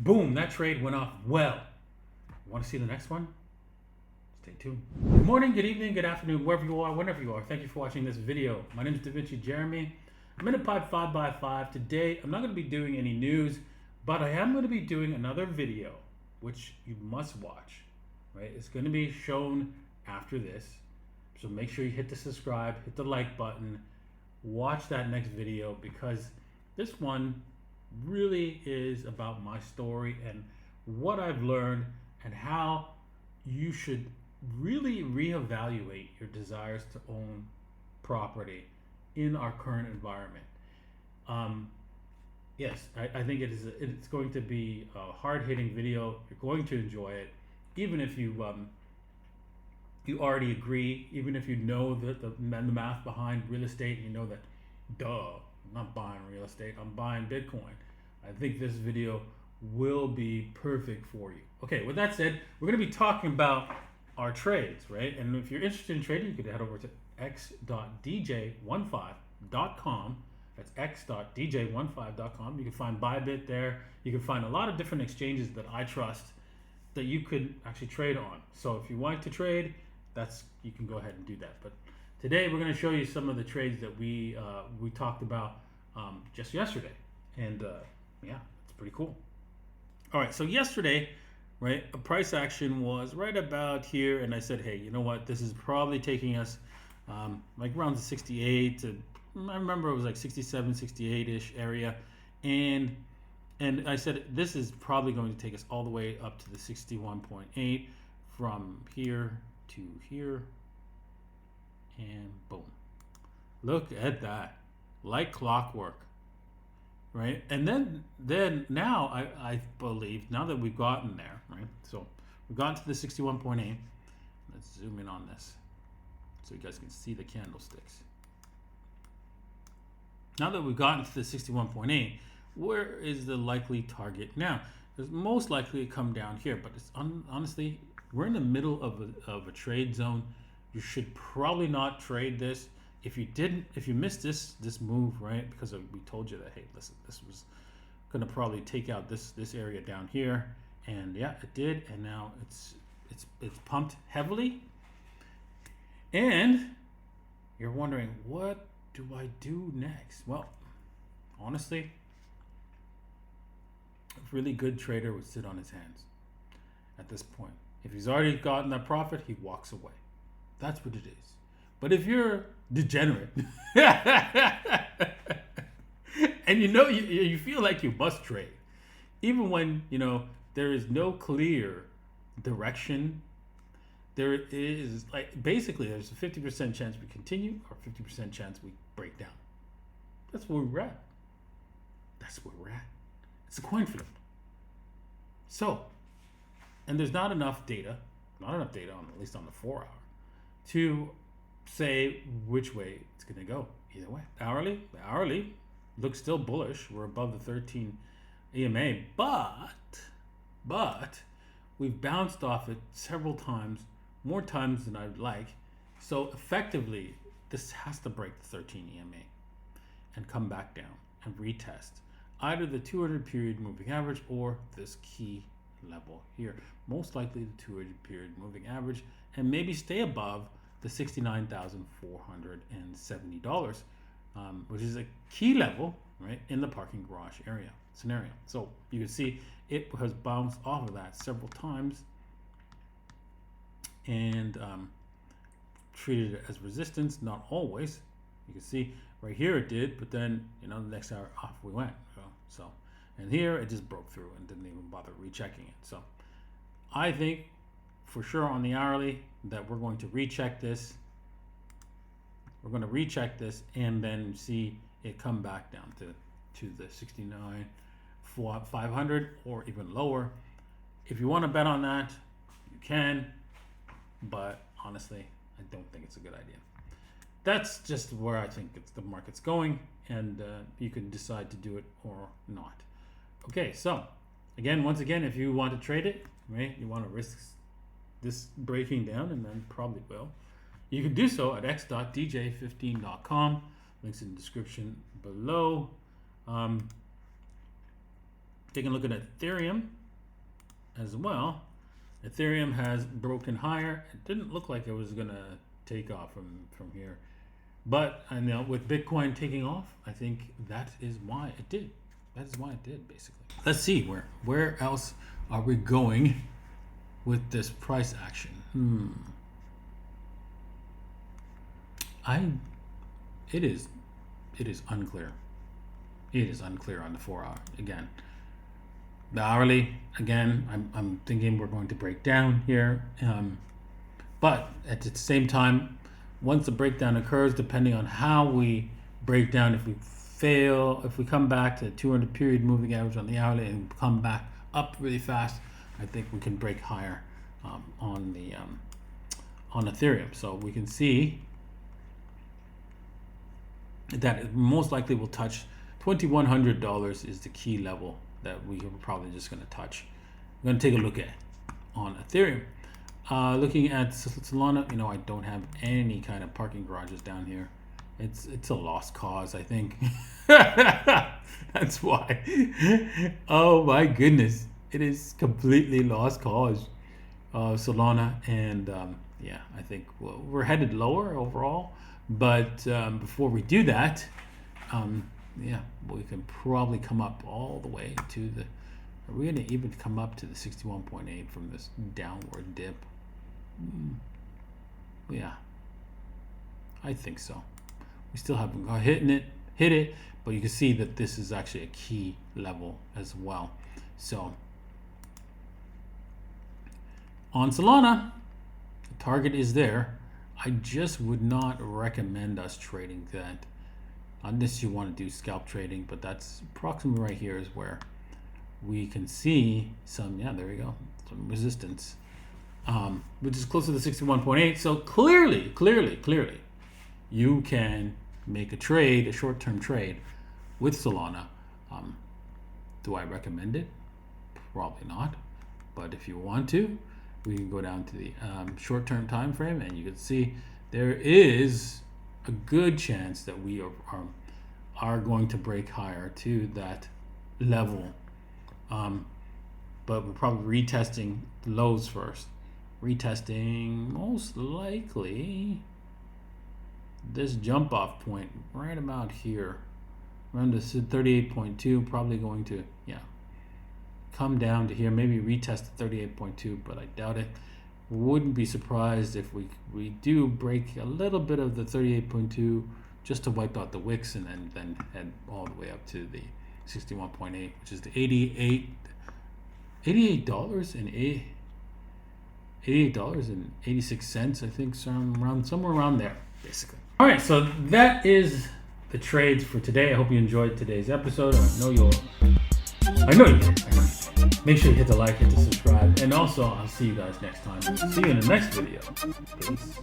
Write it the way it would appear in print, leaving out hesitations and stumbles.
Boom, that trade went off well. Want to see the next one? Stay tuned. Good morning, good evening, good afternoon, wherever you are, whenever you are. Thank you for watching this video. My name is Davinci Jeremie. I'm in a pipe 5x5. Today, I'm not going to be doing any news, but I am going to be doing another video, which you must watch, right? It's going to be shown after this. So make sure you hit the subscribe, hit the like button, watch that next video, because this one really is about my story and what I've learned and how you should really reevaluate your desires to own property in our current environment. Yes, I think it's going to be a hard-hitting video. You're going to enjoy it, even if you already agree, even if you know the math behind real estate, and you know that, duh, I'm not buying real estate, I'm buying Bitcoin. I think this video will be perfect for you. Okay, with that said, we're going to be talking about our trades, right? And if you're interested in trading, you could head over to x.dj15.com. That's x.dj15.com. You can find BYBIT there. You can find a lot of different exchanges that I trust that you could actually trade on. So if you want to trade, you can go ahead and do that. But today we're going to show you some of the trades that we talked about just yesterday, and yeah, it's pretty cool. All right, so yesterday, right, a price action was right about here, and I said, hey, you know what? This is probably taking us like around the 68 to, I remember it was like 67, 68-ish area, and I said this is probably going to take us all the way up to the 61.8 from here to here, and boom. Look at that, like clockwork, right? And then now I believe, now that we've gotten there, right? So we've gotten to the 61.8. Let's zoom in on this so you guys can see the candlesticks. Now that we've gotten to the 61.8, where is the likely target now? It's most likely to come down here, but it's honestly, we're in the middle of a trade zone. You should probably not trade this. If you missed this move, right? Because we told you that, hey, listen, this was gonna probably take out this area down here, and yeah, it did, and now it's pumped heavily. And you're wondering, what do I do next? Well, honestly, a really good trader would sit on his hands at this point. If he's already gotten that profit, he walks away. That's what it is. But if you're degenerate and you feel like you must trade, even when there is no clear direction, there is basically there's a 50% chance we continue or 50% chance we break down. That's where we're at. It's a coin flip. So, and there's not enough data on at least on the 4 hour, to say which way it's going to go. Either way, the hourly looks still bullish. We're above the 13 EMA, but we've bounced off it several times, more times than I'd like. So effectively, this has to break the 13 EMA and come back down and retest either the 200 period moving average or this key level here. Most likely the 200 period moving average, and maybe stay above the $69,470, which is a key level, right, in the parking garage area scenario. So you can see it has bounced off of that several times and treated it as resistance. Not always. You can see right here it did, but then the next hour off we went. So and here it just broke through and didn't even bother rechecking it. So I think for sure on the hourly that we're going to recheck this. We're going to recheck this and then see it come back down to the 69,500 or even lower. If you want to bet on that, you can, but honestly, I don't think it's a good idea. That's just where I think the market's going, and you can decide to do it or not. Okay, so once again, if you want to trade it, right, you want to risk this breaking down, and then probably will, you can do so at x.dj15.com. Links in the description below. Taking a look at Ethereum as well. Ethereum has broken higher. It didn't look like it was gonna take off from here, but I know with Bitcoin taking off, I think that is why it did. That is why it did, basically. Let's see where else are we going with this price action. It is unclear. It is unclear on the 4 hour again. The hourly, again, I'm thinking we're going to break down here, but at the same time, once the breakdown occurs, depending on how we break down, if we fail, if we come back to the 200 period moving average on the hourly and come back up really fast, I think we can break higher on Ethereum. So we can see that it most likely will touch $2,100 is the key level that we are probably just going to touch. We're going to take a look at on Ethereum. Looking at Solana, I don't have any kind of parking garages down here. It's a lost cause, I think. That's why. Oh my goodness, it is completely lost cause. Solana, and yeah, I think we're headed lower overall. But before we do that, yeah, we can probably come up all the way to the. Are we going to even come up to the 61.8 from this downward dip? Yeah, I think so. We still haven't hit it, but you can see that this is actually a key level as well. So on Solana, the target is there. I just would not recommend us trading that unless you want to do scalp trading, but that's approximately right here is where we can see some, yeah, there we go, some resistance, which is close to the 61.8. So clearly, you can make a trade, a short-term trade with Solana. Do I recommend it? Probably not. But if you want to, we can go down to the short-term time frame, and you can see there is a good chance that we are going to break higher to that level. But we're probably retesting the lows first. Retesting most likely this jump off point right about here, around the 38.2, probably going to, yeah, come down to here, maybe retest the 38.2, but I doubt it. Wouldn't be surprised if we do break a little bit of the 38.2 just to wipe out the wicks, and then head all the way up to the 61.8, which is the $88.86, I think, somewhere around there, basically. All right, so that is the trades for today. I hope you enjoyed today's episode. I know you did. Make sure you hit the like, hit the subscribe, and also I'll see you guys next time. See you in the next video. Peace.